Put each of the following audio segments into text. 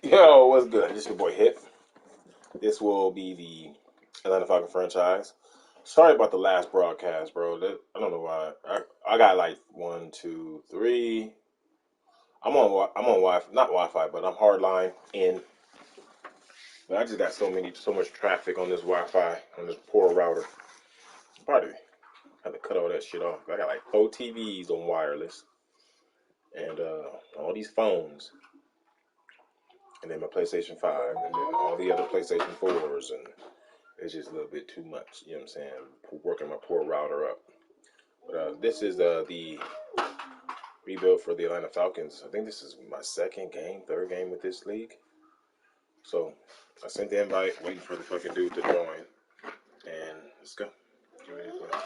Yo, what's good? This is your boy Hip. This will be the Atlanta Falcon franchise. Sorry about the last broadcast, bro. I don't know why. I got like one, two, three. I'm on Wi-Fi, not Wi-Fi, but I'm hardline in. But I just got so much traffic on this Wi-Fi on this poor router. Probably had to cut all that shit off. I got like 4 TVs on wireless and all these phones, and then my PlayStation 5, and then all the other PlayStation 4s, and it's just a little bit too much. You know what I'm saying? Working my poor router up. But this is the rebuild for the Atlanta Falcons. I think this is my third game with this league. So I sent the invite, waiting for the fucking dude to join. And let's go. Get ready to play.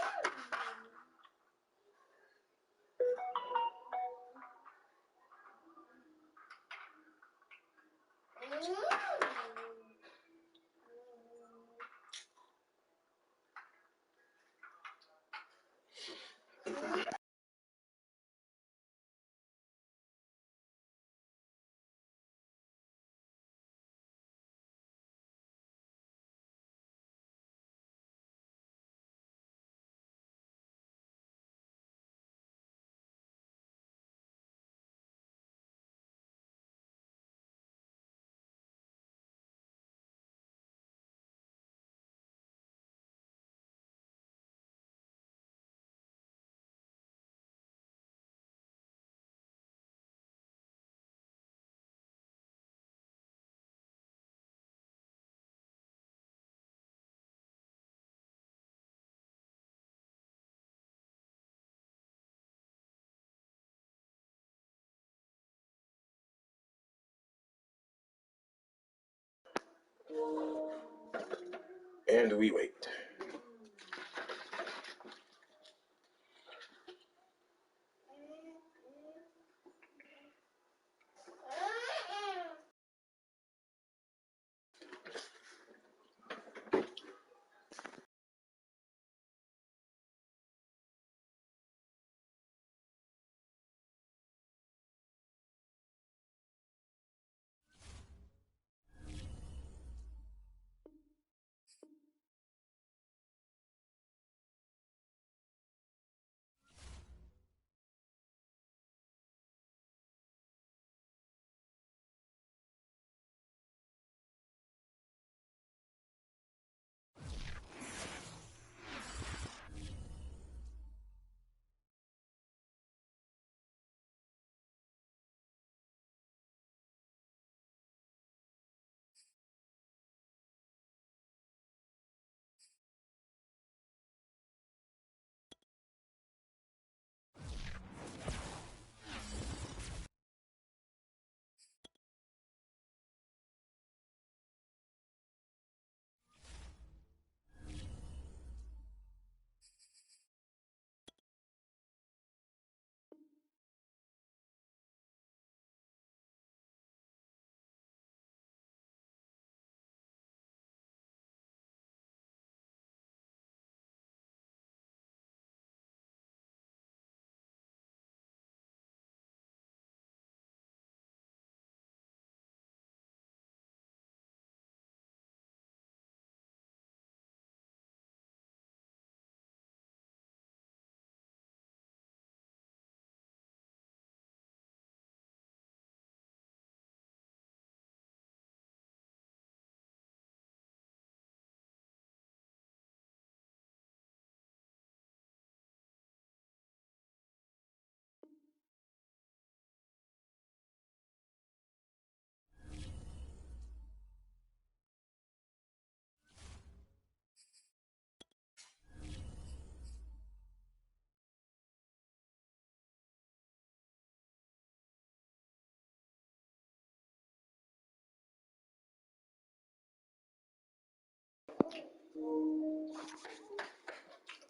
And we wait.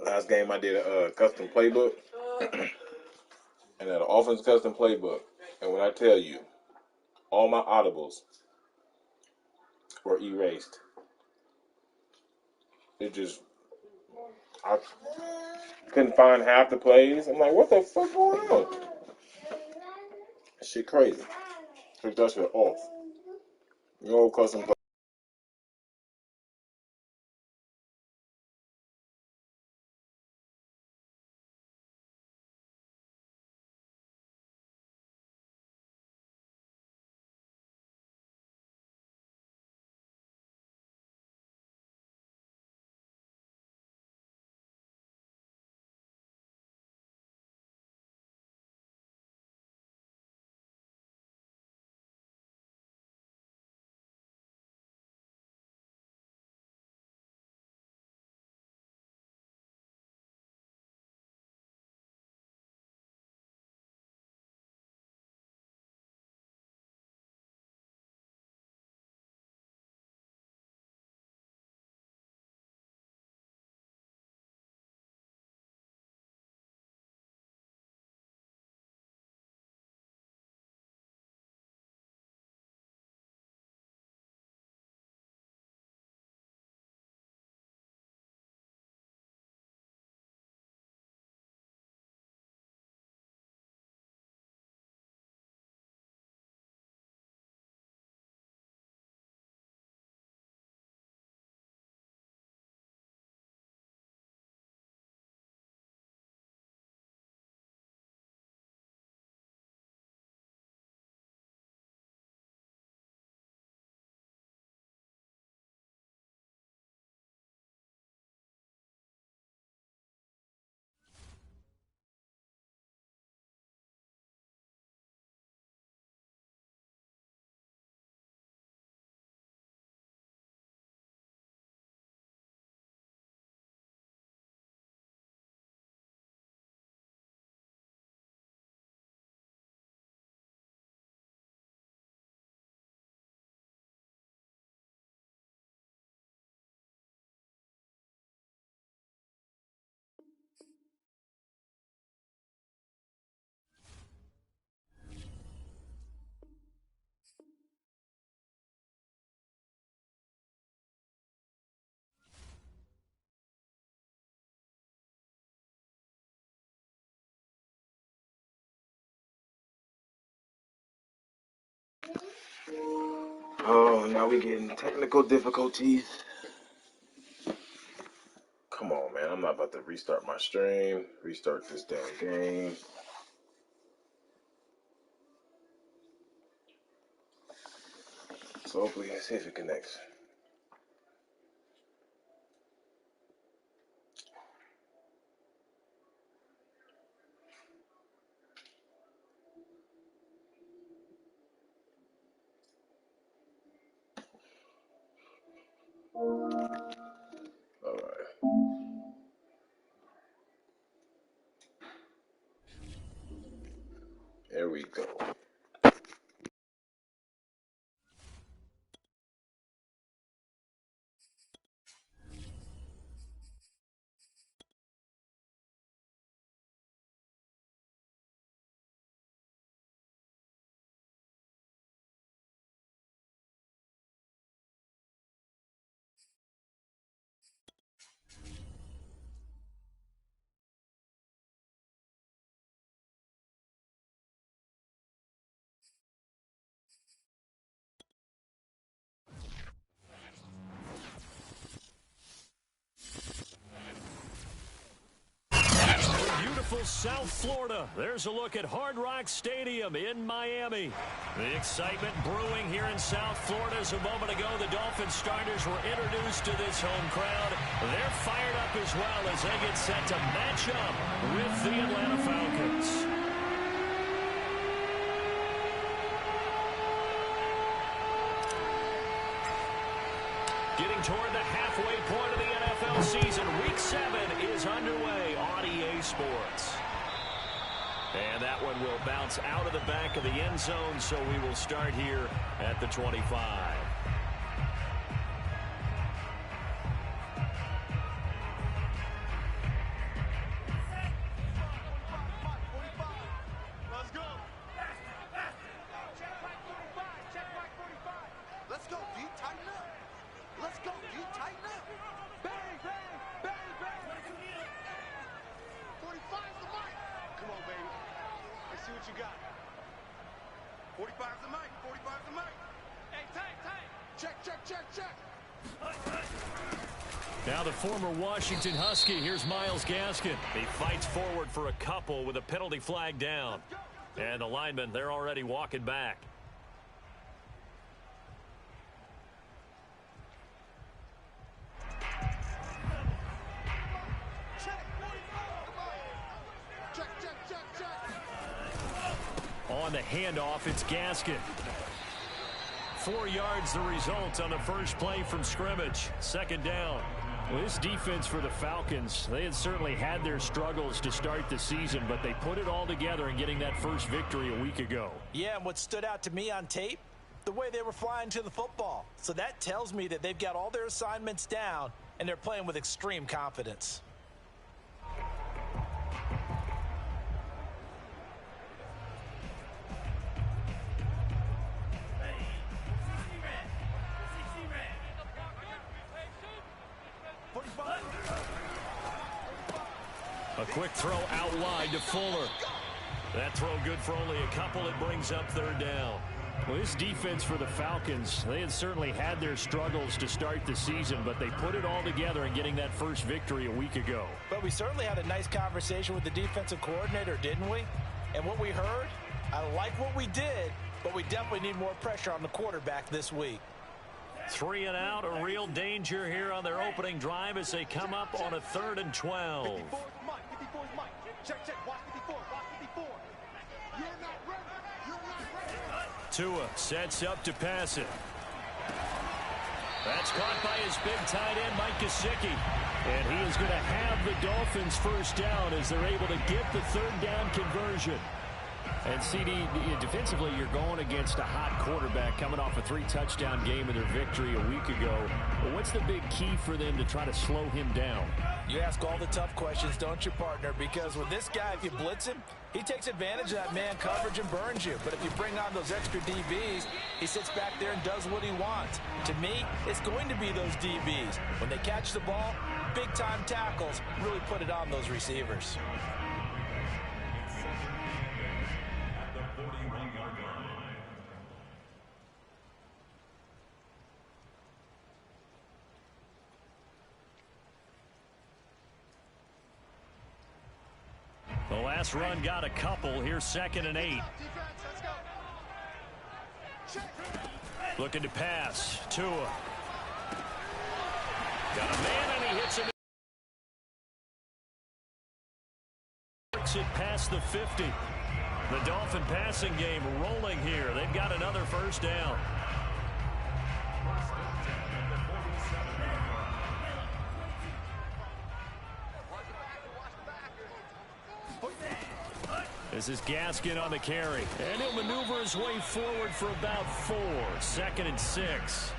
Last game I did a custom playbook and an offense custom playbook. And when I tell you, all my audibles were erased. It just I couldn't find half the plays. I'm like, what the fuck going on? Shit crazy. Took that shit off. No custom. Oh, now we getting technical difficulties. Come on, man. I'm not about to restart my stream. Restart this damn game. So hopefully, let's see if it connects. All right. There we go. Beautiful South Florida. There's a look at Hard Rock Stadium in Miami. The excitement brewing here in South Florida. As a moment ago, the Dolphins starters were introduced to this home crowd. They're fired up as well as they get set to match up with the Atlanta Falcons. Getting toward the halfway point of the NFL season. Week 7 is underway on EA Sports. And that one will bounce out of the back of the end zone, so we will start here at the 25. Now the former Washington Husky, here's Myles Gaskin. He fights forward for a couple with a penalty flag down. And the linemen, they're already walking back. On the handoff, it's Gaskin. 4 yards the result on the first play from scrimmage. Second down. Well, this defense for the Falcons, they had certainly had their struggles to start the season, but they put it all together in getting that first victory a week ago. Yeah, and what stood out to me on tape, the way they were flying to the football. So that tells me that they've got all their assignments down, and they're playing with extreme confidence. A quick throw out wide to Fuller. That throw good for only a couple. It brings up third down. Well, this defense for the Falcons, they had certainly had their struggles to start the season, but they put it all together in getting that first victory a week ago. But we certainly had a nice conversation with the defensive coordinator, didn't we? And what we heard, I like what we did, but we definitely need more pressure on the quarterback this week. 3 and out, a real danger here on their opening drive as they come up on a 3rd and 12. Tua sets up to pass it. That's caught by his big tight end, Mike Gesicki. And he is going to have the Dolphins first down as they're able to get the third down conversion. And CD, defensively, you're going against a hot quarterback coming off a 3-touchdown game in their victory a week ago. But what's the big key for them to try to slow him down? You ask all the tough questions, don't you, partner? Because with this guy, if you blitz him, he takes advantage of that man coverage and burns you. But if you bring on those extra DBs, he sits back there and does what he wants. To me, it's going to be those DBs. When they catch the ball, big-time tackles really put it on those receivers. The last run got a couple. Here's 2nd and 8. Looking to pass. Tua. Got a man and he hits him. Works it past the 50. The Dolphin passing game rolling here. They've got another first down. This is Gaskin on the carry. And he'll maneuver his way forward for about 4. 2nd and 6.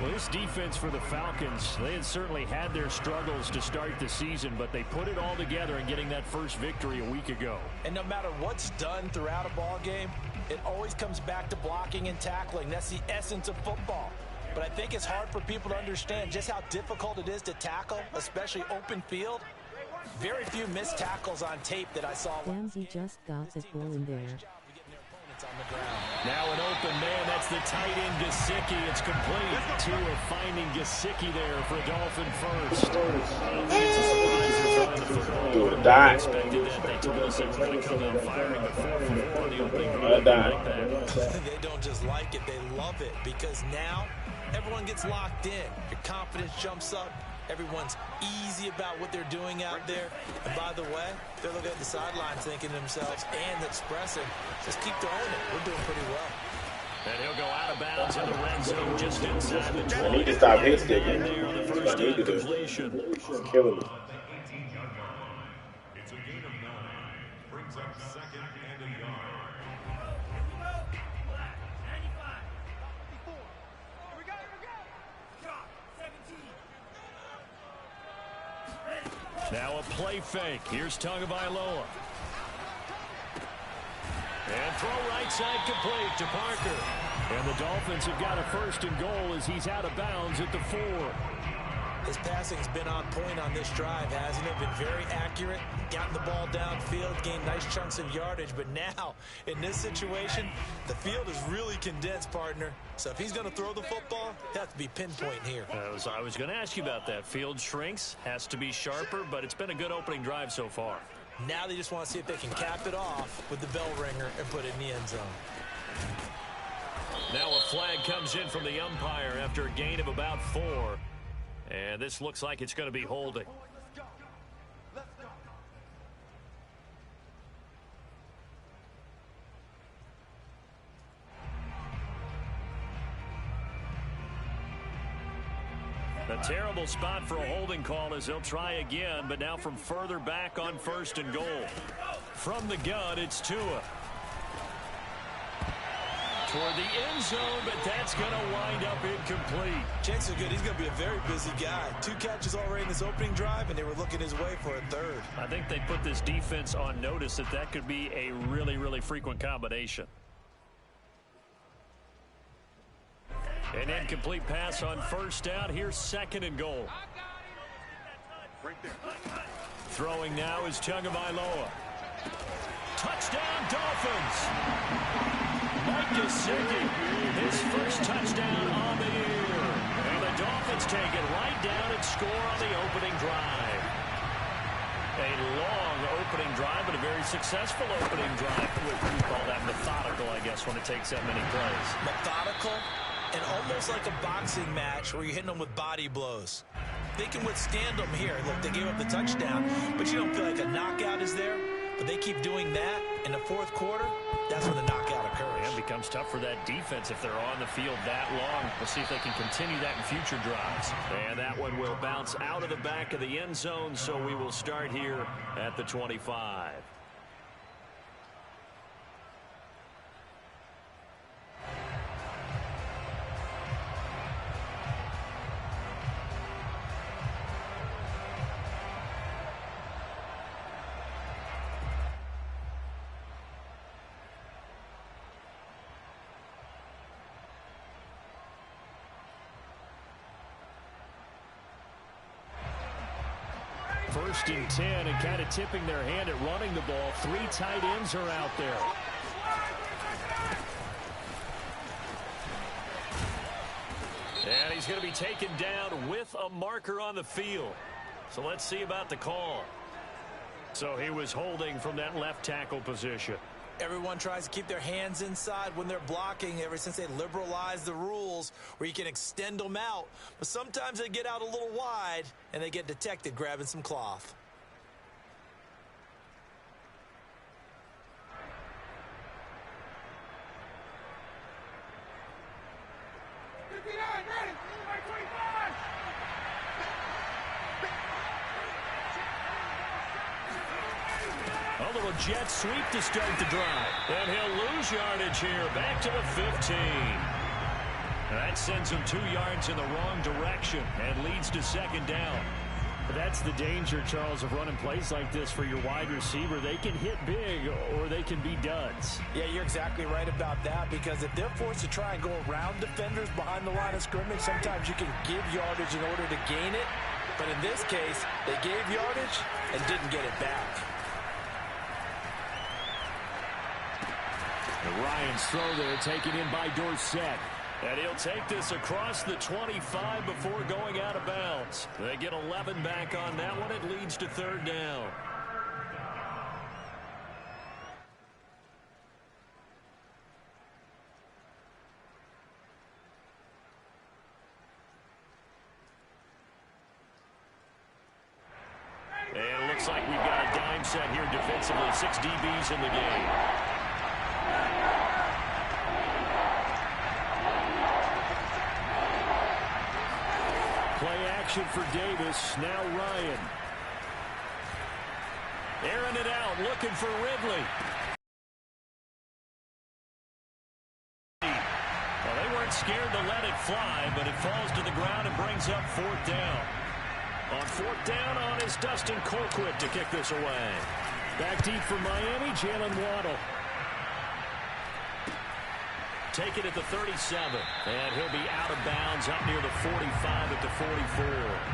Well, this defense for the Falcons, they had certainly had their struggles to start the season, but they put it all together in getting that first victory a week ago. And no matter what's done throughout a ball game, it always comes back to blocking and tackling. That's the essence of football. But I think it's hard for people to understand just how difficult it is to tackle, especially open field. Very few missed tackles on tape that I saw. Ramsey just got the ball in there. Now an open man, that's the tight end Gesicki. It's complete. Tua finding Gesicki there for Dolphin first. It's a surprise they're throwing the football. Do or die. Expected that. They told us they were going to come out firing the 4-for-4 on the opening drive. They don't just like it, they love it, because now everyone gets locked in. Your confidence jumps up. Everyone's easy about what they're doing out there. And by the way, they're looking at the sidelines thinking to themselves and expressing, just keep throwing it. We're doing pretty well. And he'll go out of bounds in the red zone just inside the 20. I need to stop hit sticking. There on the first down completion. It's killing me. It's a gain of 9. Brings up 2nd and a yard. Now a play fake. Here's Tagovailoa. And throw right side complete to Parker. And the Dolphins have got a 1st and goal as he's out of bounds at the 4. His passing's been on point on this drive, hasn't it? Been very accurate, gotten the ball downfield, gained nice chunks of yardage. But now, in this situation, the field is really condensed, partner. So if he's going to throw the football, it has to be pinpoint here. I was going to ask you about that. Field shrinks, has to be sharper, but it's been a good opening drive so far. Now they just want to see if they can cap it off with the bell ringer and put it in the end zone. Now a flag comes in from the umpire after a gain of about 4. And this looks like it's going to be holding. A terrible spot for a holding call as they'll try again, but now from further back on 1st and goal. From the gun, it's Tua. Toward the end zone, but that's going to wind up incomplete. Chances are good. He's going to be a very busy guy. 2 catches already in this opening drive, and they were looking his way for a 3rd. I think they put this defense on notice that could be a really, really frequent combination. An incomplete pass on 1st down. Here's 2nd and goal. Throwing now is Tagovailoa. Touchdown, Dolphins! Mike Gesicki, his first touchdown on the year. And the Dolphins take it right down and score on the opening drive. A long opening drive, but a very successful opening drive. We call that methodical, I guess, when it takes that many plays. Methodical and almost like a boxing match where you're hitting them with body blows. They can withstand them here. Look, they gave up the touchdown, but you don't feel like a knockout is there. But they keep doing that in the 4th quarter. That's when the knockout occurs. And it becomes tough for that defense if they're on the field that long. We'll see if they can continue that in future drives. And that one will bounce out of the back of the end zone, so we will start here at the 25. First and 10, and kind of tipping their hand at running the ball. 3 tight ends are out there. And he's going to be taken down with a marker on the field. So let's see about the call. So he was holding from that left tackle position. Everyone tries to keep their hands inside when they're blocking ever since they liberalized the rules where you can extend them out. But sometimes they get out a little wide and they get detected grabbing some cloth. A little jet sweep to start the drive. And he'll lose yardage here. Back to the 15. That sends him 2 yards in the wrong direction and leads to 2nd down. That's the danger, Charles, of running plays like this for your wide receiver. They can hit big or they can be duds. Yeah, you're exactly right about that, because if they're forced to try and go around defenders behind the line of scrimmage, sometimes you can give yardage in order to gain it. But in this case, they gave yardage and didn't get it back. And Ryan's throw there taken in by Dorsett. And he'll take this across the 25 before going out of bounds. They get 11 back on that one. It leads to 3rd down. And it looks like we've got a dime set here defensively. 6 DBs in the game. Play action for Davis. Now Ryan. Airing it out, looking for Ridley. Well, they weren't scared to let it fly, but it falls to the ground and brings up 4th down. On 4th down on is Dustin Colquitt to kick this away. Back deep for Miami, Jalen Waddle. take it at the 37. And he'll be out of bounds up near the 45 at the 44.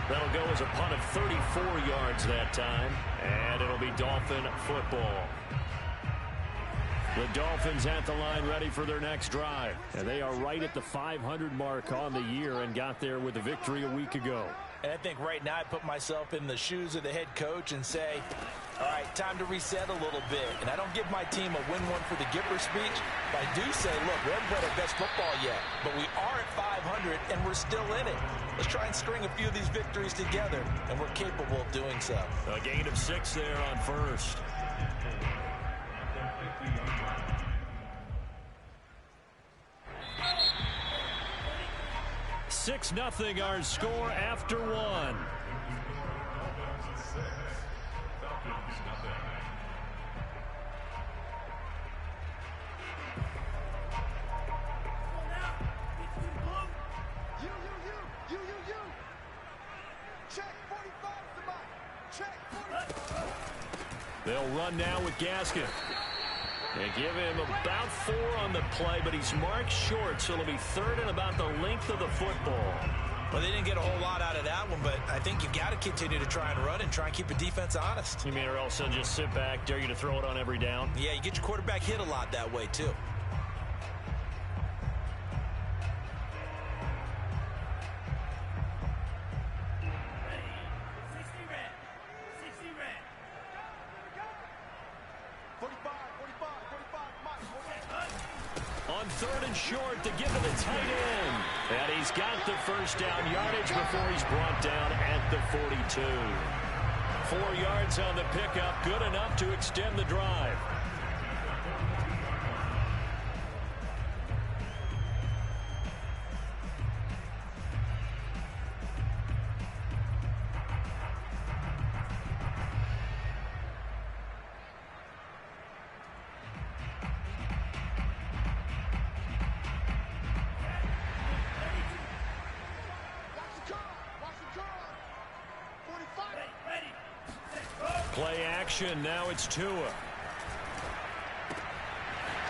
That'll go as a punt of 34 yards that time. And it'll be Dolphin football. The Dolphins at the line ready for their next drive. And they are right at the 500 mark on the year and got there with a victory a week ago. And I think right now I put myself in the shoes of the head coach and say, all right, time to reset a little bit. And I don't give my team a win one for the Gipper speech, but I do say, look, we haven't played our best football yet, but we are at 500 and we're still in it. Let's try and string a few of these victories together, and we're capable of doing so. A gain of 6 there on first. 6-0 our score after 1. They'll run now with Gaskin. They give him about 4 on the play, but he's marked short, so it'll be 3rd and about the length of the football. Well, they didn't get a whole lot out of that one, but I think you've got to continue to try and run and try and keep the defense honest. You mean, or else they'll just sit back, dare you to throw it on every down? Yeah, you get your quarterback hit a lot that way, too. On 3rd and short to give to the tight end. And he's got the first down yardage before he's brought down at the 42. 4 yards on the pickup, good enough to extend the drive. Play action, now it's Tua.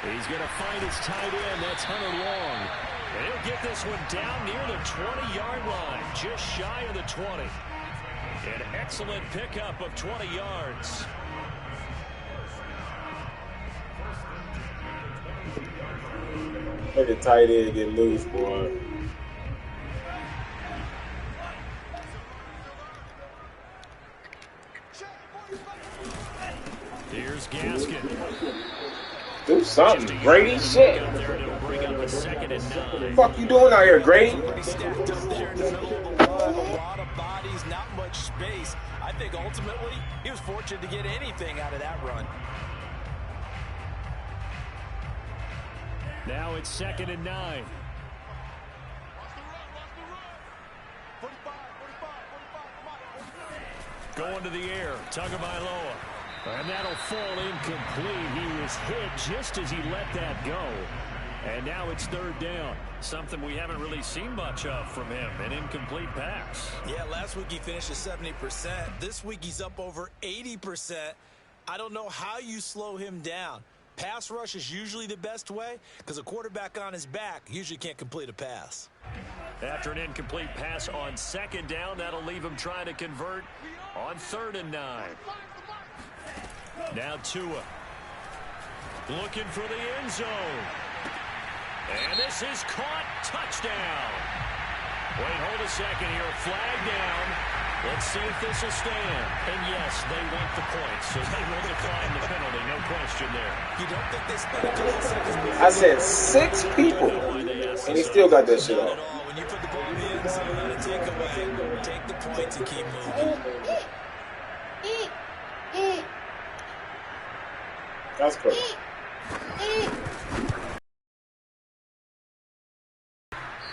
He's going to find his tight end, that's Hunter Long. And he'll get this one down near the 20-yard line, just shy of the 20. An excellent pickup of 20 yards. Look at tight end get loose, boy. Here's Gaskin. Do something, Grady. Shit. Bring up a 2nd and 9. What the fuck you doing out here, Grady? Stacked up there in the middle of the run, a lot of bodies, not much space. I think ultimately he was fortunate to get anything out of that run. Now it's 2nd and 9. Going to the air, Tagovailoa. And that'll fall incomplete. He was hit just as he let that go. And now it's 3rd down. Something we haven't really seen much of from him, an incomplete pass. Yeah, last week he finished at 70%. This week he's up over 80%. I don't know how you slow him down. Pass rush is usually the best way because a quarterback on his back usually can't complete a pass. After an incomplete pass on 2nd down, that'll leave him trying to convert on 3rd and 9. Now Tua looking for the end zone. And this is caught. Touchdown. Wait, hold a second here. Flag down. Let's see if this will stand. And yes, they want the points, so they will decline the penalty. No question there. You don't think they spent a couple seconds? I said 6 people, and he still got that shit off. When you put the ball in the end zone, let it take away. Take the points and keep moving. That's crazy.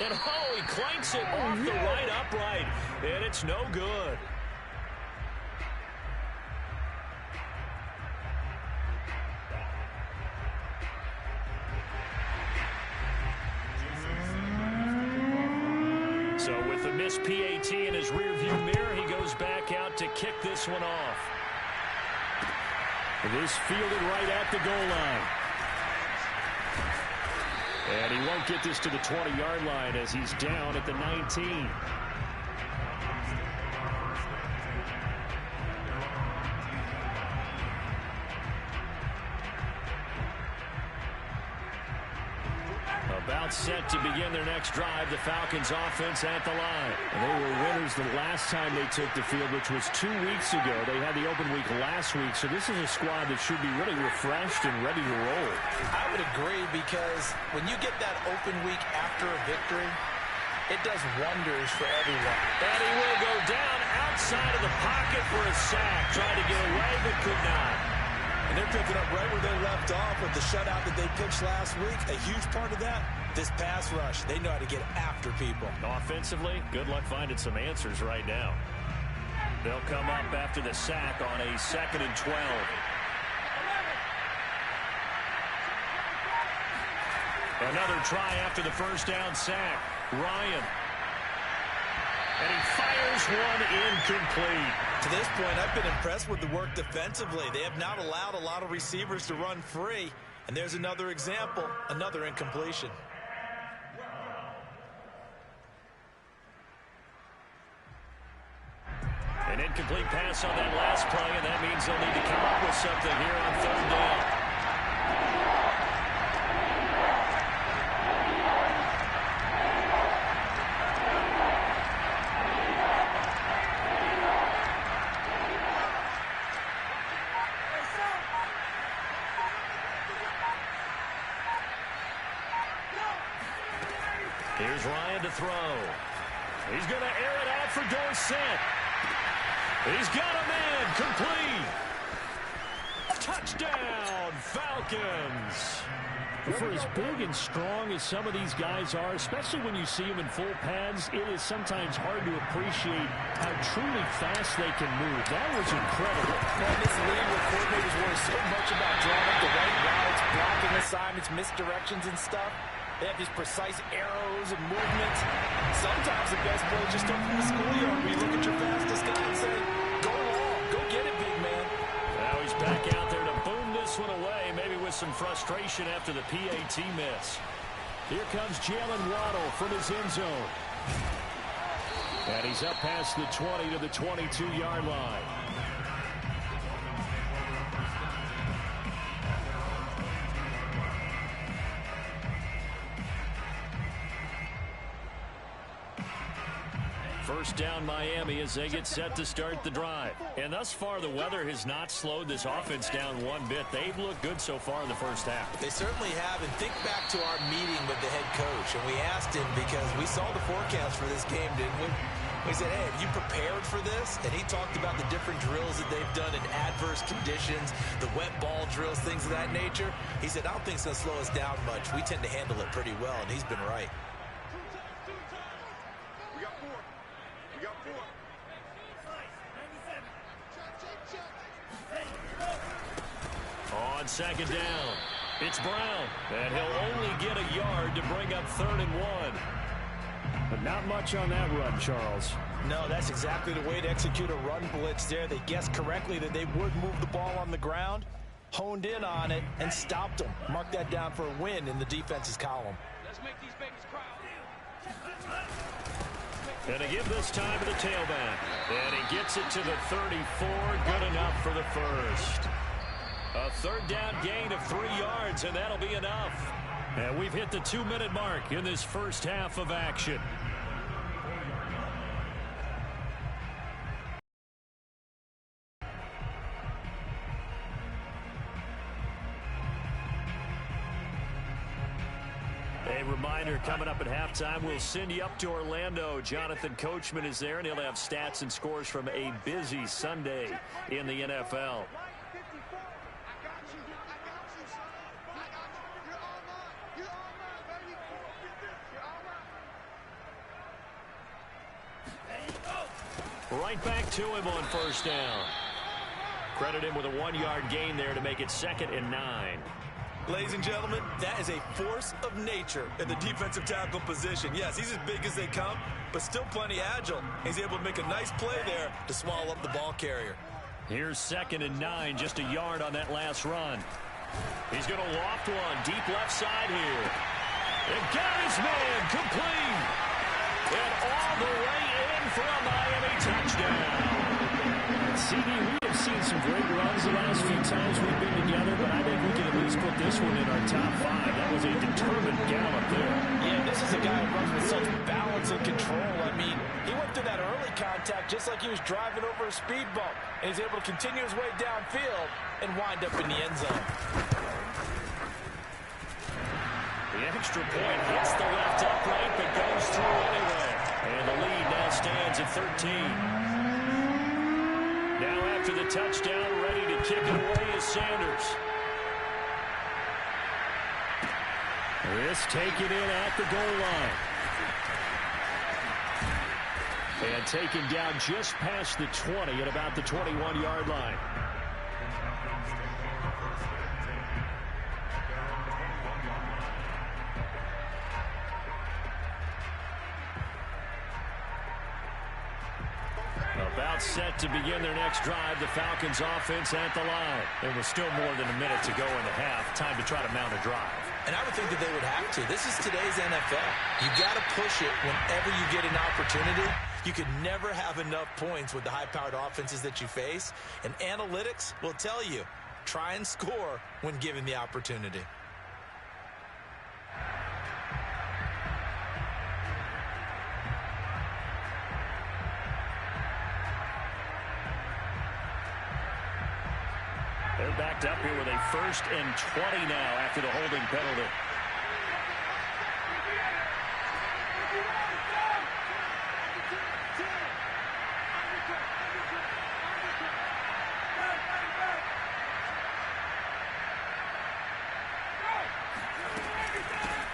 And oh, he clanks it off the right upright, and it's no good. So with the missed PAT in his rearview mirror, he goes back out to kick this one off. It is fielded right at the goal line. And he won't get this to the 20-yard line as he's down at the 19. About set to begin their next drive, the Falcons offense at the line. And they were winners the last time they took the field, which was 2 weeks ago. They had the open week last week, so this is a squad that should be really refreshed and ready to roll. I would agree, because when you get that open week after a victory, it does wonders for everyone. And he will go down outside of the pocket for a sack. Tried to get away, but could not. And they're picking up right where they left off with the shutout that they pitched last week. A huge part of that, this pass rush. They know how to get after people. Offensively, good luck finding some answers right now. They'll come up after the sack on a 2nd and 12. Another try after the first down sack. Ryan. And he fires one incomplete. To this point, I've been impressed with the work defensively. They have not allowed a lot of receivers to run free. And there's another example, another incompletion. An incomplete pass on that last play, and that means they'll need to come up with something here on 3rd down. Here's Ryan to throw. He's going to air it out for Dorsett. He's got a man complete. Touchdown, Falcons. For as big and strong as some of these guys are, especially when you see them in full pads, it is sometimes hard to appreciate how truly fast they can move. That was incredible. And this league where coordinators worry so much about drawing up the right routes, blocking assignments, misdirections and stuff. They have these precise arrows and movements. Sometimes the best plays just start from the schoolyard where you look at your fastest guy and say, go long, go get it, big man. Now he's back out there to boom this one away, maybe with some frustration after the PAT miss. Here comes Jalen Waddle from his end zone. And he's up past the 20 to the 22-yard line. First down Miami as they get set to start the drive. And thus far, the weather has not slowed this offense down one bit. They've looked good so far in the first half. They certainly have. And think back to our meeting with the head coach. And we asked him, because we saw the forecast for this game, didn't we? We said, hey, have you prepared for this? And he talked about the different drills that they've done in adverse conditions, the wet ball drills, things of that nature. He said, I don't think it's going to slow us down much. We tend to handle it pretty well, and he's been right. On 2nd down, it's Brown. And he'll only get a yard to bring up 3rd and 1. But not much on that run, Charles. No, that's exactly the way to execute a run blitz there. They guessed correctly that they would move the ball on the ground, honed in on it, and stopped them. Mark that down for a win in the defense's column. Let's make these babies cry. And they give this time to the tailback. And he gets it to the 34. Good enough for the first. A 3rd down gain of 3 yards, and that'll be enough. And we've hit the 2-minute mark in this first half of action. A reminder, coming up at halftime, we'll send you up to Orlando. Jonathan Coachman is there, and he'll have stats and scores from a busy Sunday in the NFL. Right back to him on first down. Credit him with a 1-yard gain there to make it 2nd and 9. Ladies and gentlemen, that is a force of nature in the defensive tackle position. Yes, he's as big as they come, but still plenty agile. He's able to make a nice play there to swallow up the ball carrier. Here's 2nd and 9, just a yard on that last run. He's going to loft one deep left side here. man complete. And all the way in for a Miami touchdown. CD, we have seen some great runs the last few times we've been together, but I think we can at least put this one in our top 5. That was a determined gallop there. Yeah, this is a guy who runs with such balance and control. I mean, he went through that early contact just like he was driving over a speed bump. And he's able to continue his way downfield and wind up in the end zone. The extra point hits the left upright, but goes through anyway. And the lead now stands at 13. Now after the touchdown, ready to kick it away is Sanders. This taken in at the goal line. And taken down just past the 20 at about the 21-yard line. About set to begin their next drive, the Falcons offense at the line. And with still more than a minute to go in the half, time to try to mount a drive. And I would think that they would have to. This is today's NFL. You got to push it whenever you get an opportunity. You could never have enough points with the high-powered offenses that you face. And analytics will tell you, try and score when given the opportunity. They're backed up here with a 1st and 20 now after the holding penalty.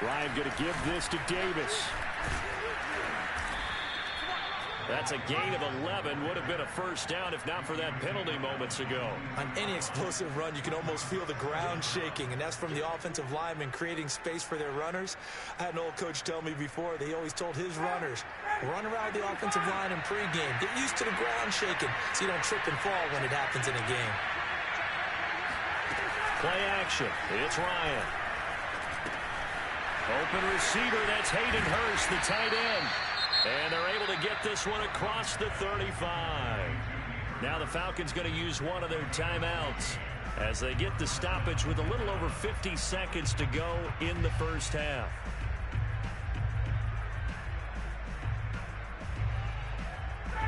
Ryan going to give this to Davis. That's a gain of 11. Would have been a first down if not for that penalty moments ago. On any explosive run, you can almost feel the ground shaking, and that's from the offensive linemen creating space for their runners. I had an old coach tell me before, they always told his runners, run around the offensive line in pregame. Get used to the ground shaking so you don't trip and fall when it happens in a game. Play action. It's Ryan. Open receiver, that's Hayden Hurst, the tight end. And they're able to get this one across the 35. Now the Falcons going to use one of their timeouts as they get the stoppage with a little over 50 seconds to go in the first half.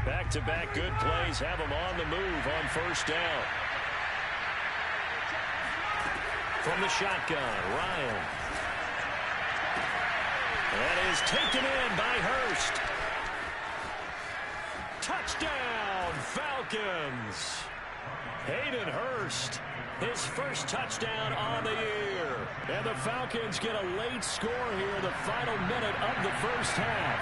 Back-to-back good plays have them on the move on first down. From the shotgun, Ryan. That is taken in by Hurst. Touchdown, Falcons. Hayden Hurst, his first touchdown on the year. And the Falcons get a late score here in the final minute of the first half.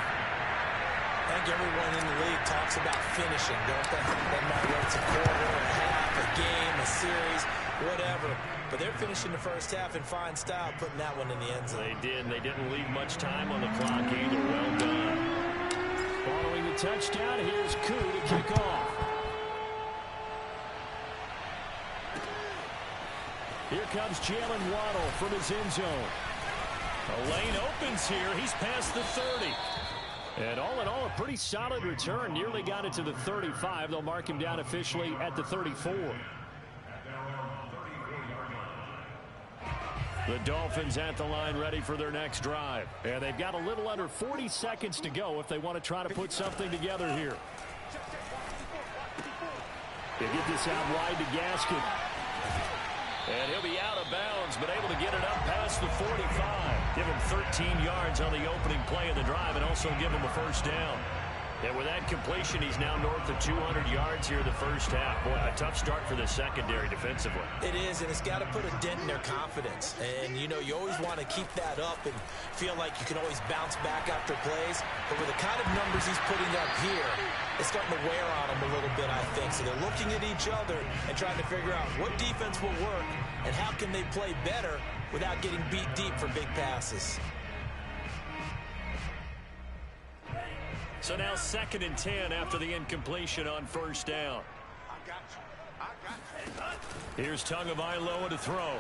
I think everyone in the league talks about finishing, don't they? Doesn't matter whether it's a quarter, a half, a game, a series, whatever. But they're finishing the first half in fine style, putting that one in the end zone. They did. They didn't leave much time on the clock either. Well done. Following the touchdown, here's Koo to kick off. Here comes Jalen Waddle from his end zone. A lane opens here. He's past the 30. And all in all, a pretty solid return. Nearly got it to the 35. They'll mark him down officially at the 34. The Dolphins at the line ready for their next drive. And they've got a little under 40 seconds to go if they want to try to put something together here. They get this out wide to Gaskin. And he'll be out of bounds, but able to get it up past the 45. Give him 13 yards on the opening play of the drive and also give him a first down. And with that completion, he's now north of 200 yards here in the first half. Boy, a tough start for the secondary defensively. It is, and it's got to put a dent in their confidence. And, you know, you always want to keep that up and feel like you can always bounce back after plays. But with the kind of numbers he's putting up here, it's starting to wear on them a little bit, I think. So they're looking at each other and trying to figure out what defense will work and how can they play better without getting beat deep for big passes. So now 2nd and 10 after the incompletion on first down. Here's Tagovailoa to throw.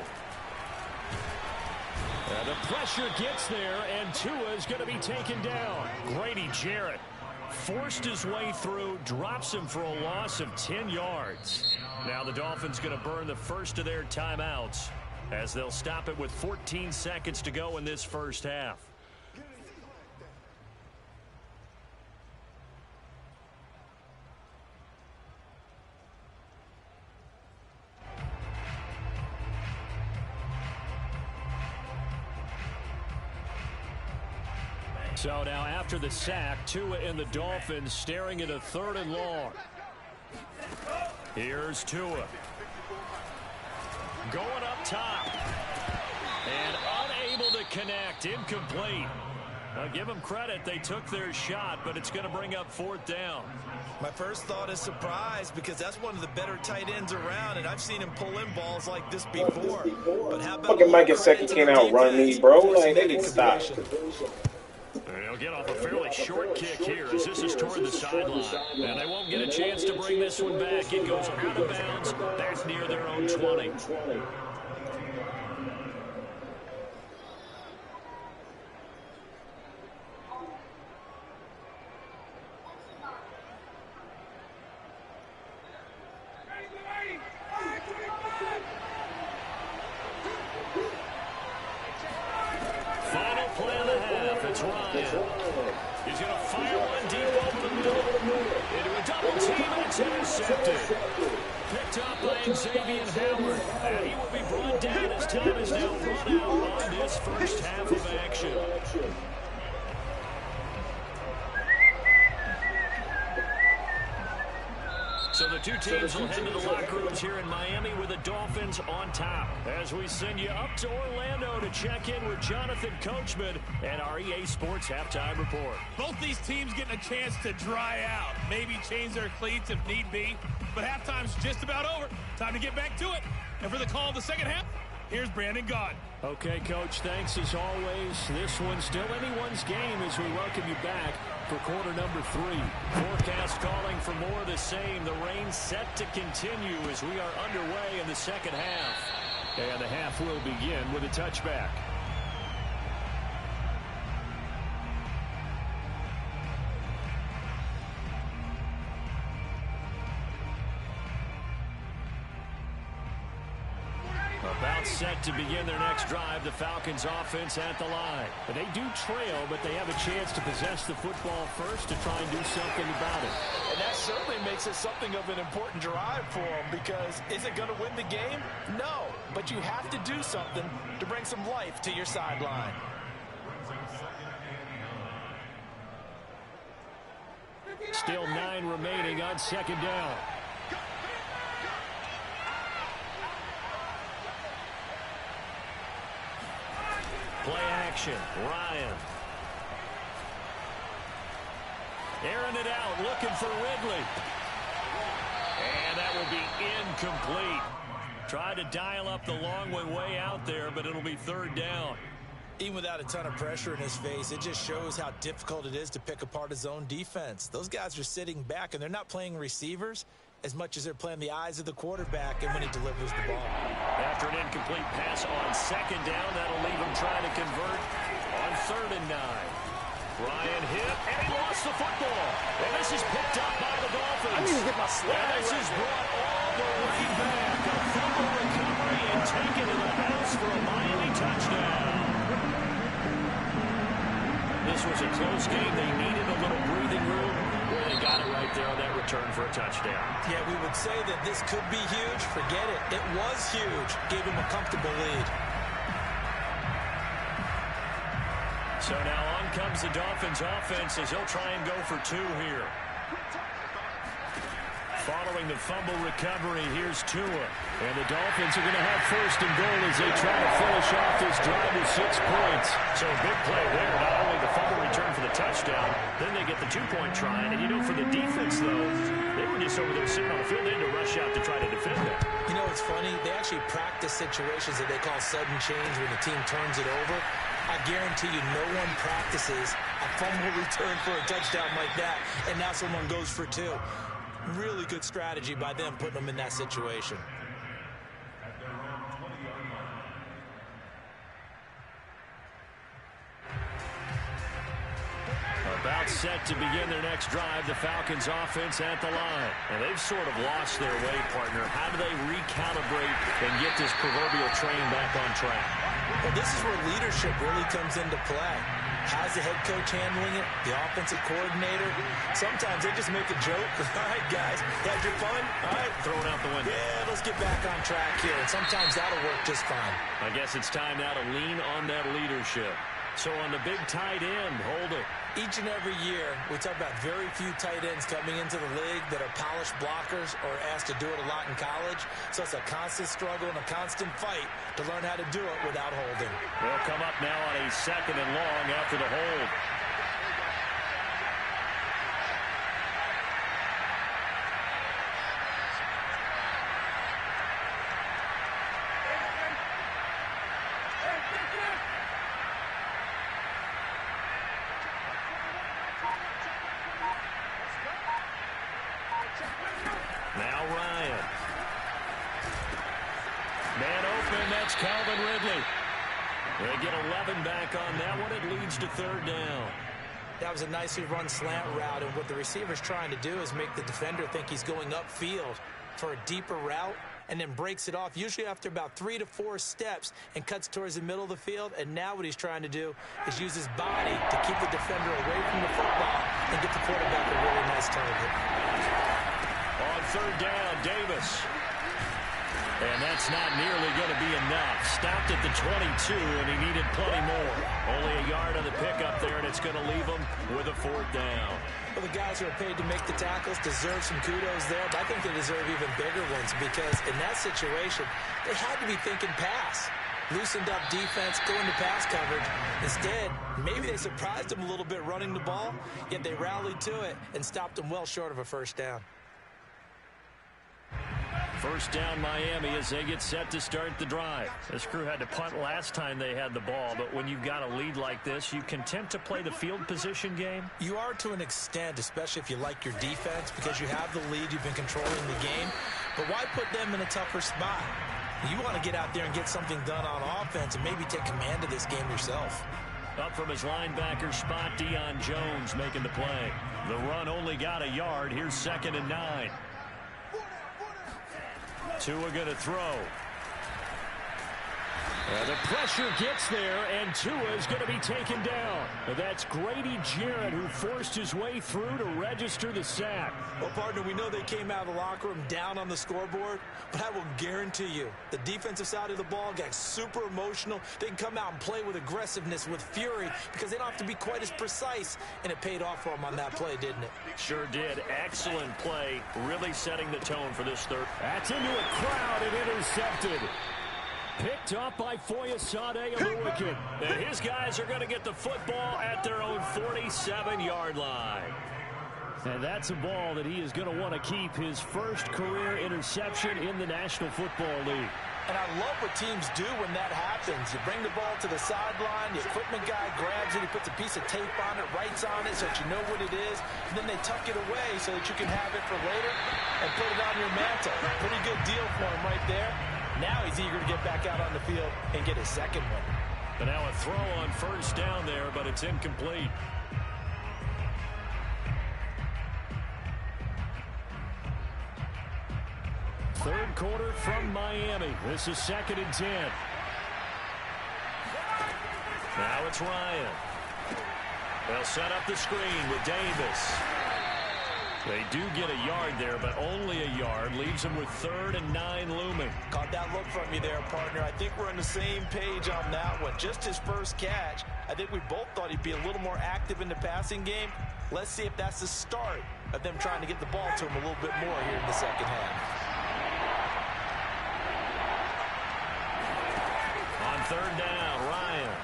And the pressure gets there, and Tua is going to be taken down. Grady Jarrett forced his way through, drops him for a loss of 10 yards. Now the Dolphins going to burn the first of their timeouts as they'll stop it with 14 seconds to go in this first half. So now after the sack, Tua and the Dolphins staring at a 3rd and long. Here's Tua. Going up top. And unable to connect. Incomplete. Now give them credit. They took their shot, but it's going to bring up 4th down. My first thought is surprise because that's one of the better tight ends around, and I've seen him pull in balls like this before. But how about fucking Mike Gesicki can't outrun me, bro. Like, they need to stop. They'll get off a fairly short kick here as this is toward the sideline. And they won't get a chance to bring this one back. It goes out of bounds back near their own 20. Final play of the half. It's Ryan. He's going to fire one deep over the middle. Into a double team, and it's intercepted. Picked up by Xavier Howard. And he will be brought down as time is now run out on this first half of action. So the two teams will head to the locker rooms here in Miami with the Dolphins on top. As we send you up to Orlando to check in with Jonathan Coachman and our EA Sports Halftime Report. Both these teams getting a chance to dry out, maybe change their cleats if need be. But halftime's just about over. Time to get back to it. And for the call of the second half, here's Brandon Gaudin. Okay, Coach, thanks as always. This one's still anyone's game as we welcome you back for quarter number 3. Forecast calling for more of the same. The rain set to continue as we are underway in the second half. And the half will begin with a touchback. About set to begin their next drive, the Falcons offense at the line. But they do trail, but they have a chance to possess the football first to try and do something about it. And that certainly makes it something of an important drive for them because is it going to win the game? No, but you have to do something to bring some life to your sideline. Still 9 remaining on second down. Play action, Ryan. Airing it out, looking for Ridley. And that will be incomplete. Tried to dial up the long way out there, but it'll be 3rd down. Even without a ton of pressure in his face, it just shows how difficult it is to pick apart his own defense. Those guys are sitting back, and they're not playing receivers as much as they're playing the eyes of the quarterback and when he delivers the ball. After an incomplete pass on second down, that'll leave him trying to convert on 3rd and 9. Ryan hit, and he lost the football. And this is picked up by the Dolphins. I need to get my slide. And this is brought all the way back. A fumble recovery and taken to the house for a Miami touchdown. This was a close game. They needed a little breathing room. They got it right there on that return for a touchdown. Yeah, we would say that this could be huge. Forget it. It was huge. Gave him a comfortable lead. So now on comes the Dolphins offense as they'll try and go for 2 here. Following the fumble recovery, here's Tua. And the Dolphins are going to have 1st and goal as they try to finish off this drive with 6 points. So a big play there. Not only the fumble return for the touchdown, then they get the 2-point try. And you know, for the defense, though, they were just over there sitting on the field. They had to rush out to try to defend that. You know, it's funny. They actually practice situations that they call sudden change when the team turns it over. I guarantee you no one practices a fumble return for a touchdown like that, and now someone goes for 2. Really good strategy by them putting them in that situation. Now it's set to begin their next drive. The Falcons offense at the line. And they've sort of lost their way, partner. How do they recalibrate and get this proverbial train back on track? Well, this is where leadership really comes into play. How's the head coach handling it? The offensive coordinator? Sometimes they just make a joke. All right, guys, had your fun? All right. Throw it out the window. Yeah, let's get back on track here. And sometimes that'll work just fine. I guess it's time now to lean on that leadership. So on the big tight end, hold it. Each and every year, we talk about very few tight ends coming into the league that are polished blockers or asked to do it a lot in college. So it's a constant struggle and a constant fight to learn how to do it without holding. They'll come up now on a 2nd and long after the hold. Now Ryan. Man open, that's Calvin Ridley. They get 11 back on that one. It leads to 3rd down. That was a nicely run slant route, and what the receiver's trying to do is make the defender think he's going upfield for a deeper route, and then breaks it off, usually after about 3 to 4 steps, and cuts towards the middle of the field. And now what he's trying to do is use his body to keep the defender away from the football and get the quarterback a really nice target. On 3rd down, Davis. And that's not nearly going to be enough. Stopped at the 22, and he needed plenty more. Only a yard on the pickup there, and it's going to leave him with a 4th down. Well, the guys who are paid to make the tackles deserve some kudos there, but I think they deserve even bigger ones because in that situation, they had to be thinking pass. Loosened up defense, going to pass coverage. Instead, maybe they surprised them a little bit running the ball, yet they rallied to it and stopped them well short of a 1st down. 1st down Miami as they get set to start the drive. This crew had to punt last time they had the ball, but when you've got a lead like this, you content to play the field position game? You are to an extent, especially if you like your defense, because you have the lead, you've been controlling the game. But why put them in a tougher spot? You want to get out there and get something done on offense and maybe take command of this game yourself. Up from his linebacker spot, Deion Jones making the play. The run only got a yard. Here's 2nd and 9. Tua going to throw. The pressure gets there, and Tua is going to be taken down. That's Grady Jarrett who forced his way through to register the sack. Well, partner, we know they came out of the locker room down on the scoreboard, but I will guarantee you the defensive side of the ball got super emotional. They can come out and play with aggressiveness, with fury, because they don't have to be quite as precise, and it paid off for them on that play, didn't it? Sure did. Excellent play, really setting the tone for this 3rd. That's into a crowd and intercepted. Picked up by Foyesade Oluwakin. And his guys are going to get the football at their own 47-yard line. And that's a ball that he is going to want to keep, his 1st career interception in the National Football League. And I love what teams do when that happens. You bring the ball to the sideline, the equipment guy grabs it, he puts a piece of tape on it, writes on it so that you know what it is, and then they tuck it away so that you can have it for later and put it on your mantle. Pretty good deal for him right there. Now he's eager to get back out on the field and get his 2nd one. But now a throw on 1st down there, but it's incomplete. Third quarter from Miami. This is 2nd and 10. Now it's Ryan. They'll set up the screen with Davis. They do get a yard there, but only a yard. Leaves them with 3rd and 9 looming. Caught that look from you there, partner. I think we're on the same page on that one. Just his 1st catch. I think we both thought he'd be a little more active in the passing game. Let's see if that's the start of them trying to get the ball to him a little bit more here in the 2nd half. On 3rd down, Ryan.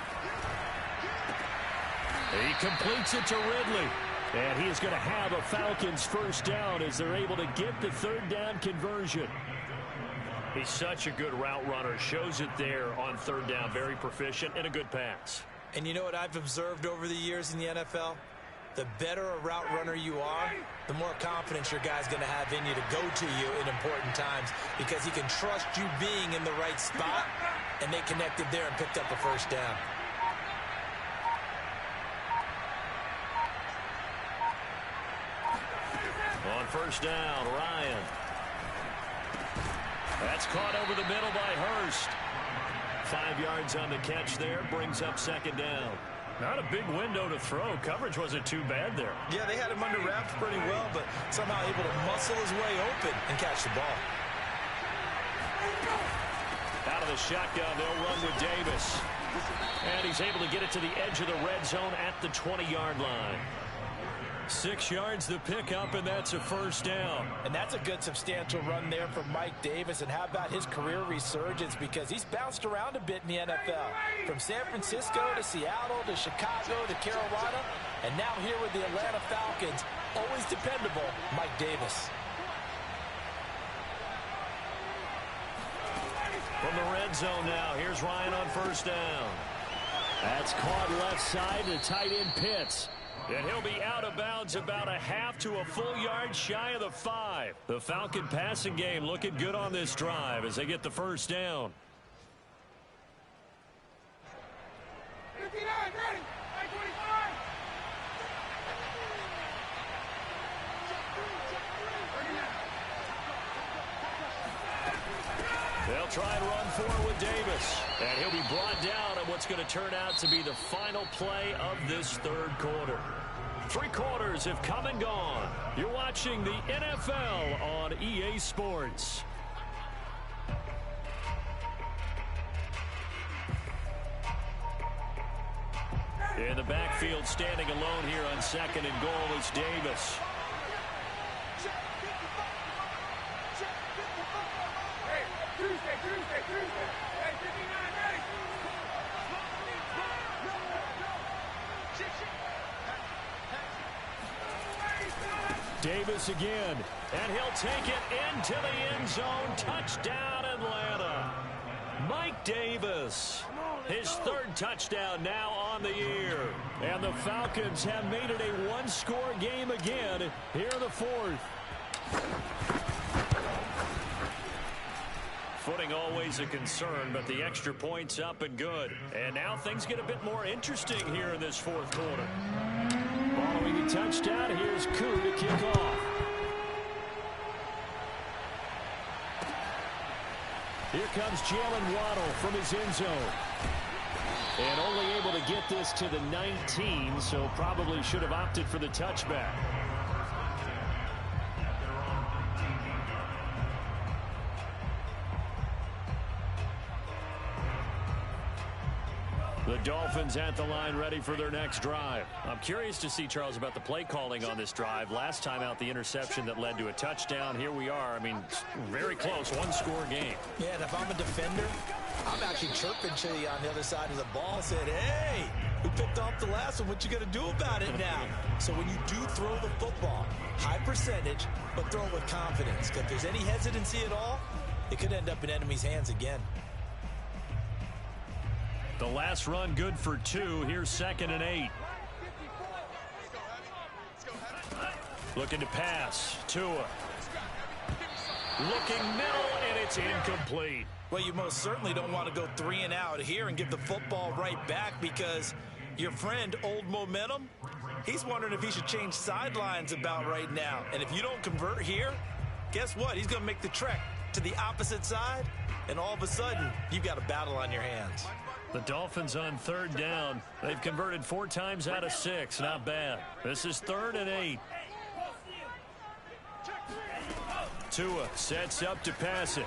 He completes it to Ridley. And he is going to have a Falcons 1st down as they're able to get the 3rd down conversion. He's such a good route runner. Shows it there on 3rd down. Very proficient and a good pass. And you know what I've observed over the years in the NFL? The better a route runner you are, the more confidence your guy's going to have in you to go to you in important times because he can trust you being in the right spot, and they connected there and picked up a 1st down. On first down, Ryan. That's caught over the middle by Hurst. 5 yards on the catch there, brings up second down. Not a big window to throw. Coverage wasn't too bad there. Yeah, they had him under wraps pretty well, but somehow able to muscle his way open and catch the ball. Out of the shotgun, they'll run with Davis. And he's able to get it to the edge of the red zone at the 20-yard line. 6 yards the pickup, and that's a first down. And that's a good substantial run there from Mike Davis. And how about his career resurgence? Because he's bounced around a bit in the NFL. From San Francisco to Seattle to Chicago to Carolina. And now here with the Atlanta Falcons, always dependable, Mike Davis. From the red zone now, here's Ryan on first down. That's caught left side to tight end Pitts. And he'll be out of bounds about a half to a full yard shy of the 5. The Falcon passing game looking good on this drive as they get the first down. 59, 30, 25. They'll try and run forward with Davis. And he'll be brought down at what's going to turn out to be the final play of this third quarter. 3 quarters have come and gone. You're watching the NFL on EA Sports. In the backfield, standing alone here on second and goal is Davis. Hey, 59, ready. Davis again, and he'll take it into the end zone. Touchdown, Atlanta. Mike Davis, his 3rd touchdown now on the year. And the Falcons have made it a one-score game again here in the 4th. Footing always a concern, but the extra point's up and good. And now things get a bit more interesting here in this 4th quarter. Following the touchdown, here's Koo to kick off. Here comes Jalen Waddle from his end zone. And only able to get this to the 19, so probably should have opted for the touchback. The Dolphins at the line ready for their next drive. I'm curious to see, Charles, about the play calling on this drive. Last time out, the interception that led to a touchdown. Here we are. I mean, very close, one-score game. Yeah, and if I'm a defender, I'm actually chirping to you on the other side of the ball, saying, hey, we picked off the last one. What you going to do about it now? So when you do throw the football, high percentage, but throw it with confidence. Because if there's any hesitancy at all, it could end up in enemy's hands again. The last run good for 2. Here's 2nd and 8. Looking to pass. Tua. Looking middle, and it's incomplete. Well, you most certainly don't want to go 3 and out here and give the football right back, because your friend, Old Momentum, he's wondering if he should change sidelines about right now. And if you don't convert here, guess what? He's going to make the trek to the opposite side, and all of a sudden, you've got a battle on your hands. The Dolphins on 3rd down. They've converted 4 times out of 6. Not bad. This is 3rd and 8. Tua sets up to pass it.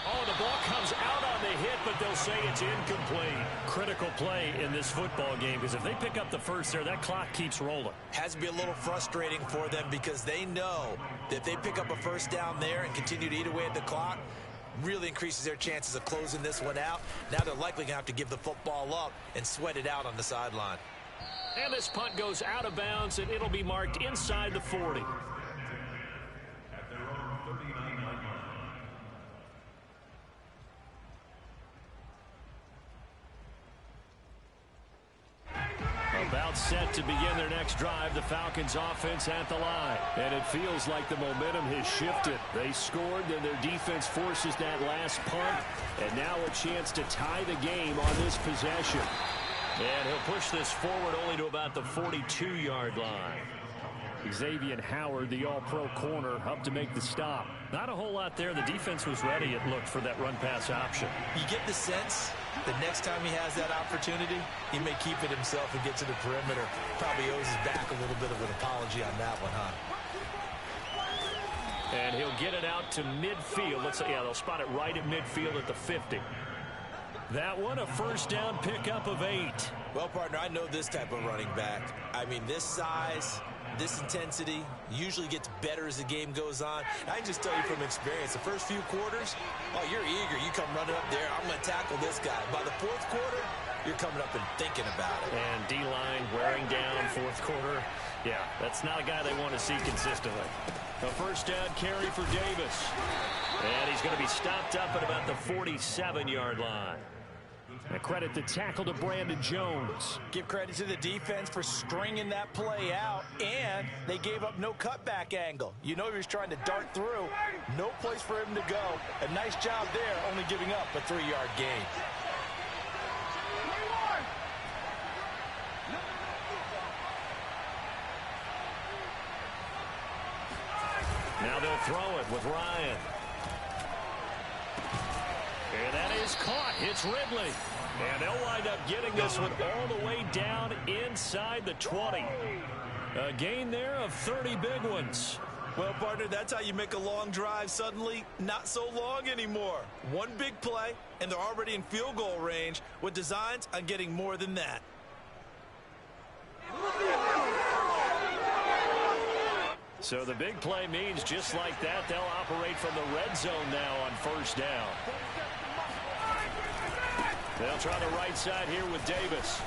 Oh, the ball comes out on the hit, but they'll say it's incomplete. Critical play in this football game, because if they pick up the first there, that clock keeps rolling. Has to be a little frustrating for them, because they know that if they pick up a first down there and continue to eat away at the clock, really increases their chances of closing this one out. Now they're likely going to have to give the football up and sweat it out on the sideline. And this punt goes out of bounds, and it'll be marked inside the 40. About set to begin their next drive, the Falcons offense at the line. And it feels like the momentum has shifted. They scored, then their defense forces that last punt. And now a chance to tie the game on this possession. And he'll push this forward only to about the 42-yard line. Xavier Howard, the all-pro corner, up to make the stop. Not a whole lot there. The defense was ready, it looked, for that run-pass option. You get the sense that next time he has that opportunity, he may keep it himself and get to the perimeter. Probably owes his back a little bit of an apology on that one, huh? And he'll get it out to midfield. Let's say, yeah, they'll spot it right at midfield at the 50. That one, a first down pickup of 8. Well, partner, I know this type of running back. I mean, this size, this intensity usually gets better as the game goes on. I can just tell you from experience, the first few quarters, oh, you're eager. You come running up there, I'm going to tackle this guy. By the fourth quarter, you're coming up and thinking about it. And D-line wearing down fourth quarter. Yeah, that's not a guy they want to see consistently. A first down carry for Davis. And he's going to be stopped up at about the 47-yard line. And credit the tackle to Brandon Jones. Give credit to the defense for stringing that play out, and they gave up no cutback angle. You know he was trying to dart through. No place for him to go. A nice job there, only giving up a 3-yard gain. Now they'll throw it with Ryan. And that is caught. It's Ridley. And they'll wind up getting this one all the way down inside the 20. A gain there of 30 big ones. Well, partner, that's how you make a long drive suddenly not so long anymore. One big play, and they're already in field goal range with designs on getting more than that. So the big play means just like that, they'll operate from the red zone now on first down. They'll try the right side here with Davis.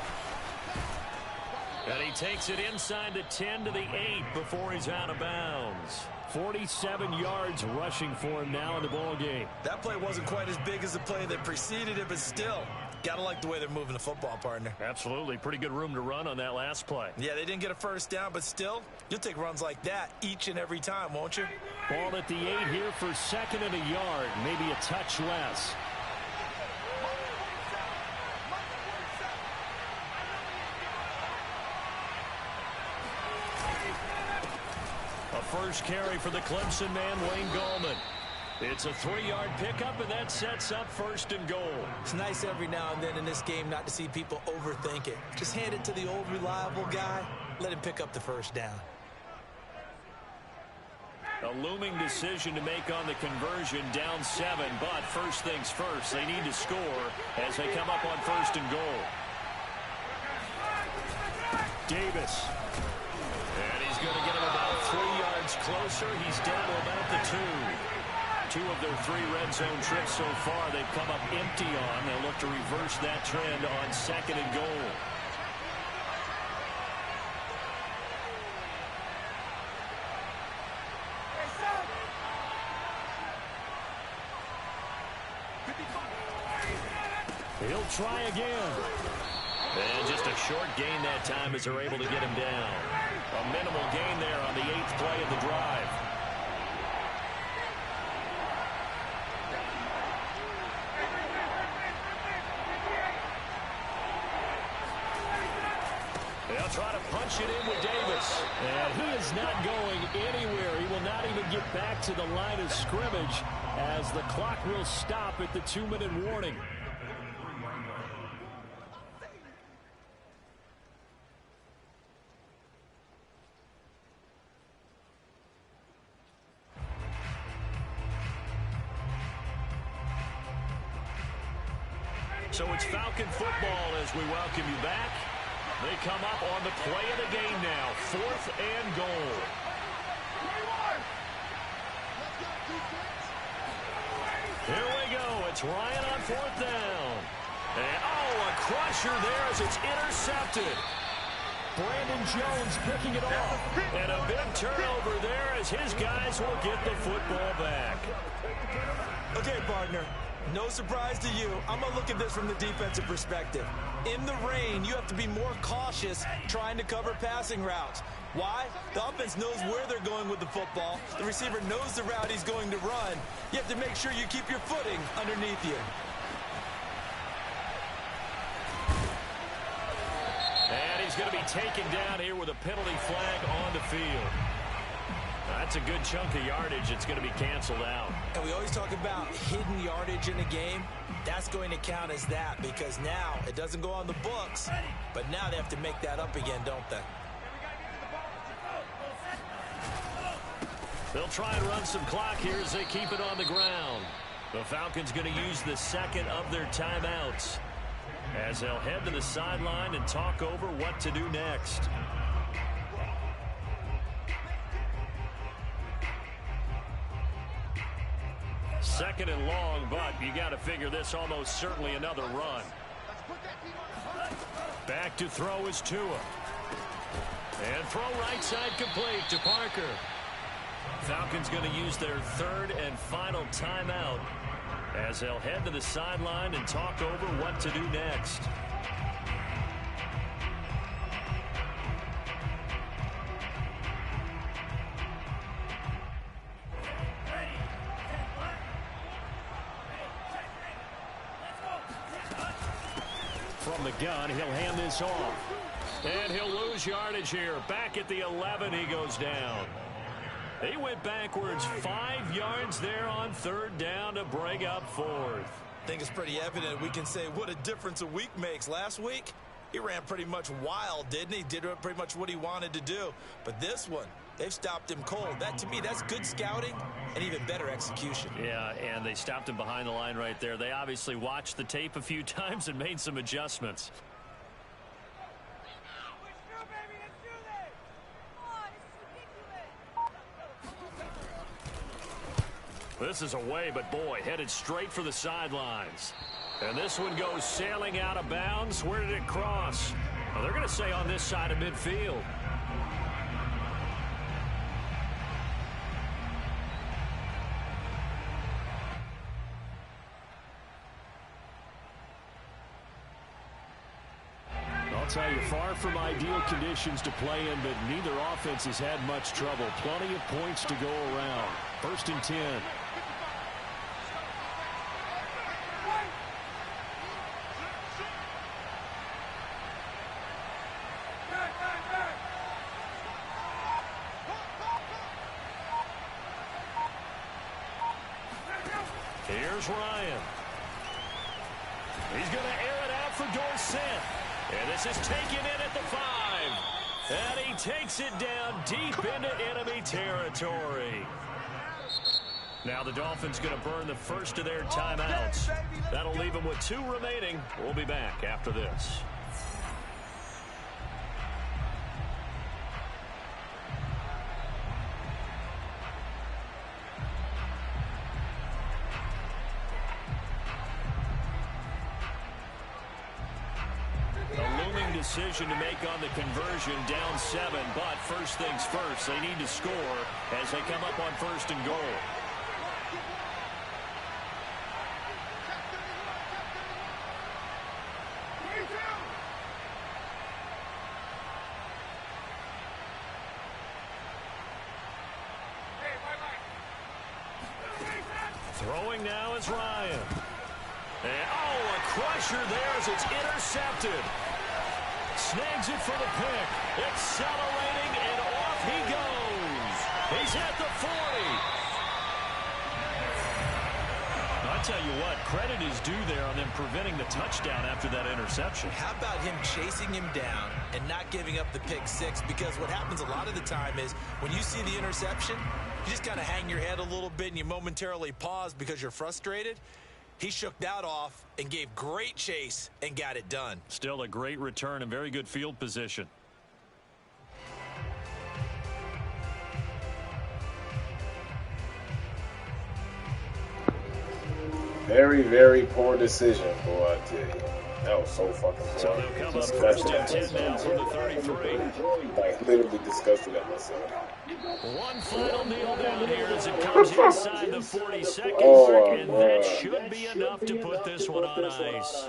And he takes it inside the 10 to the 8 before he's out of bounds. 47 yards rushing for him now in the ball game. That play wasn't quite as big as the play that preceded it, but still, gotta like the way they're moving the football, partner. Absolutely. Pretty good room to run on that last play. Yeah, they didn't get a first down, but still, you'll take runs like that each and every time, won't you? Ball at the 8 here for second and a yard, maybe a touch less. First carry for the Clemson man, Wayne Gallman. It's a 3-yard pickup, and that sets up first and goal. It's nice every now and then in this game not to see people overthink it. Just hand it to the old reliable guy. Let him pick up the first down. A looming decision to make on the conversion, down 7, but first things first, they need to score as they come up on first and goal. Davis. And he's going to get him about 3 yards closer. He's down to about the 2. 2 of their 3 red zone trips so far they've come up empty on. They'll look to reverse that trend on second and goal. He'll try again. And just a short gain that time as they're able to get him down. A minimal gain there on the 8th play of the drive. They'll try to punch it in with Davis. And he is not going anywhere. He will not even get back to the line of scrimmage as the clock will stop at the 2-minute warning. So it's Falcon football as we welcome you back. They come up on the play of the game now. 4th and goal. Here we go. It's Ryan on 4th down. And, oh, a crusher there as it's intercepted. Brandon Jones picking it off. And a big turnover there as his guys will get the football back. Okay, partner. No surprise to you. I'm going to look at this from the defensive perspective. In the rain, you have to be more cautious trying to cover passing routes. Why? The offense knows where they're going with the football. The receiver knows the route he's going to run. You have to make sure you keep your footing underneath you. And he's going to be taken down here with a penalty flag on the field. That's a good chunk of yardage. It's going to be canceled out. And we always talk about hidden yardage in a game. That's going to count as that because now it doesn't go on the books, but now they have to make that up again, don't they? They'll try and run some clock here as they keep it on the ground. The Falcons going to use the second of their timeouts as they'll head to the sideline and talk over what to do next. Second and long, but you got to figure this almost certainly another run. Back to throw is Tua. And throw right side complete to Parker. Falcons going to use their third and final timeout as they'll head to the sideline and talk over what to do next. From the gun, he'll hand this off. And he'll lose yardage here. Back at the 11, he goes down. He went backwards 5 yards there on third down to bring up fourth. I think it's pretty evident. We can say what a difference a week makes. Last week, he ran pretty much wild, didn't he? Did pretty much what he wanted to do. But this one, they've stopped him cold. That, to me, that's good scouting and even better execution. Yeah, and they stopped him behind the line right there. They obviously watched the tape a few times and made some adjustments. This is away, but boy, headed straight for the sidelines. And this one goes sailing out of bounds. Where did it cross? Well, they're going to say on this side of midfield. I'll tell you, far from ideal conditions to play in, but neither offense has had much trouble. Plenty of points to go around. 1st and 10. Here's Ryan. He's going to air it out for Dorsett. And this is taken in at the 5. And he takes it down deep into enemy territory. Now the Dolphins going to burn the first of their timeouts. That'll leave them with 2 remaining. We'll be back after this. Decision to make on the conversion, down 7, but first things first, they need to score as they come up on 1st and goal. Throwing now is Ryan. And, oh, a crusher there as it's intercepted. Snags it for the pick. Accelerating, and off he goes. He's at the 40. I tell you what, credit is due there on them preventing the touchdown after that interception. How about him chasing him down and not giving up the pick 6? Because what happens a lot of the time is when you see the interception, you just kind of hang your head a little bit and you momentarily pause because you're frustrated. He shook that off and gave great chase and got it done. Still a great return and very good field position. Very, very poor decision, boy, I tell you. That was so fucking poor. So they'll come up 1st and 10 now from the 33. Like, literally disgusted at myself. One final kneel down here as it comes inside the 42nd mark, and that should be enough to put this one on ice.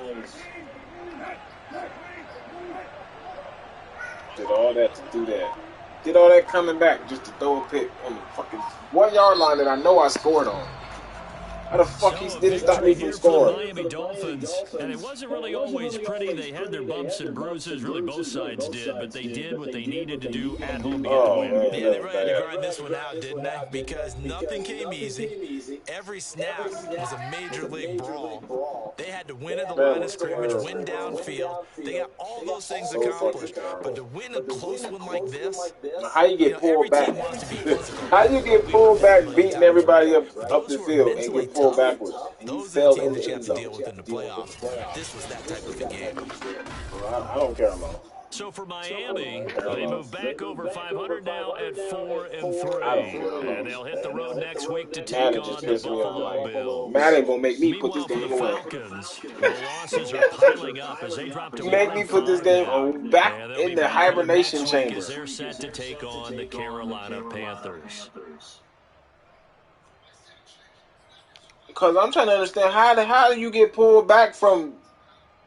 Did all that to do that. Did all that coming back just to throw a pick on the fucking 1 yard line that I know I scored on. How the fuck he So a didn't stop me victory from here for the scoring? Miami Dolphins, and it wasn't really always pretty. They had their bumps and bruises, really both sides did, but they did what they needed to do at home to get the Oh win. man, Man, that they was really had to bad. grind this one out, didn't they? Because nothing came easy. Every snap was a major league brawl. They had to win at the That line of was scrimmage, terrible, win bro. downfield. They got all those things So fucking accomplished. But terrible. to win a close one like this, How you you get know, pulled every back? team wants to be physical, How right? you get We've heard pulled that a back, million beating times, right? everybody up Those the who are field and mentally get pulled tough, backwards? And you those are the fell teams in that the you have end to zone. deal with in the playoffs. This was that type of a game. Bro, I don't care, man. So for Miami, Fair they enough. move back over 500 now at 4-3, I don't care. and they'll hit the road next week to take Madden just on the pissed me Buffalo off. Bills. Madden gonna make me put this Meanwhile, for the game away. Falcons, the losses are piling up as they drop to Make me put this 1-5 game now, back and they'll in be the back home hibernation next week chamber. as they're set to take on the Carolina Panthers. Because I'm trying to understand how do you get pulled back from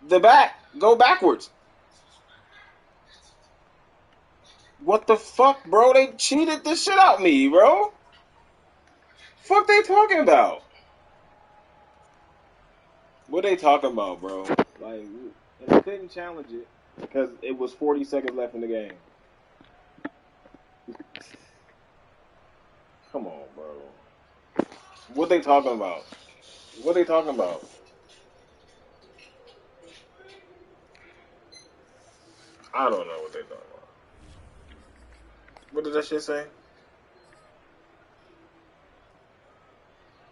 the back? Go backwards. What the fuck, bro? They cheated the shit out me, bro. Fuck they talking about? What they talking about, bro? Like, and I couldn't challenge it because it was 40 seconds left in the game. Come on, bro. What they talking about? What they talking about? I don't know what they talking about. What did that shit say?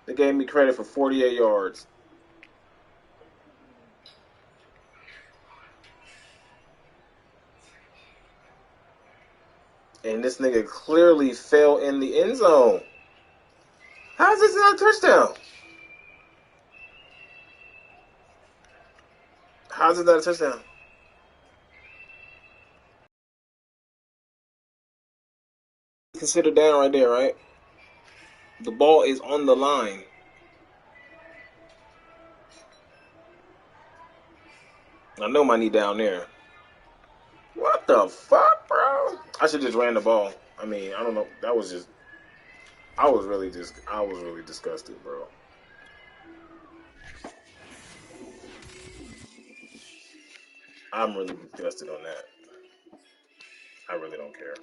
They gave me credit for 48 yards. And this nigga clearly fell in the end zone. How is this not a touchdown? How is it not a touchdown? Consider down right there, right? The ball is on the line. I know my knee down there. What the fuck, bro? I should just ran the ball. I mean, I don't know. That was just. I was really disgusted, bro. I'm really disgusted on that. I really don't care.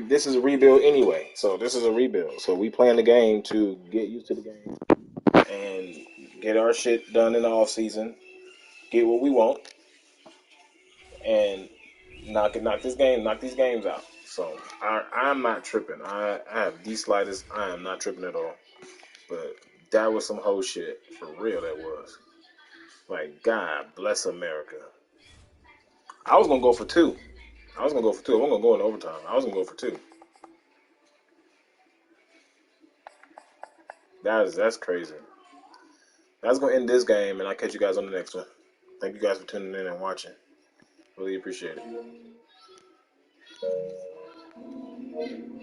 This is a rebuild anyway, so this is a rebuild. So we playing the game to get used to the game and get our shit done in the off season, get what we want, and knock these games out. So I'm not tripping. I have the slightest. I am not tripping at all. But that was some whole shit for real. That was like, God bless America. I was gonna go for two. I wasn't gonna go in overtime. I was gonna go for two. That's crazy. That's gonna end this game, and I'll catch you guys on the next one. Thank you guys for tuning in and watching. Really appreciate it.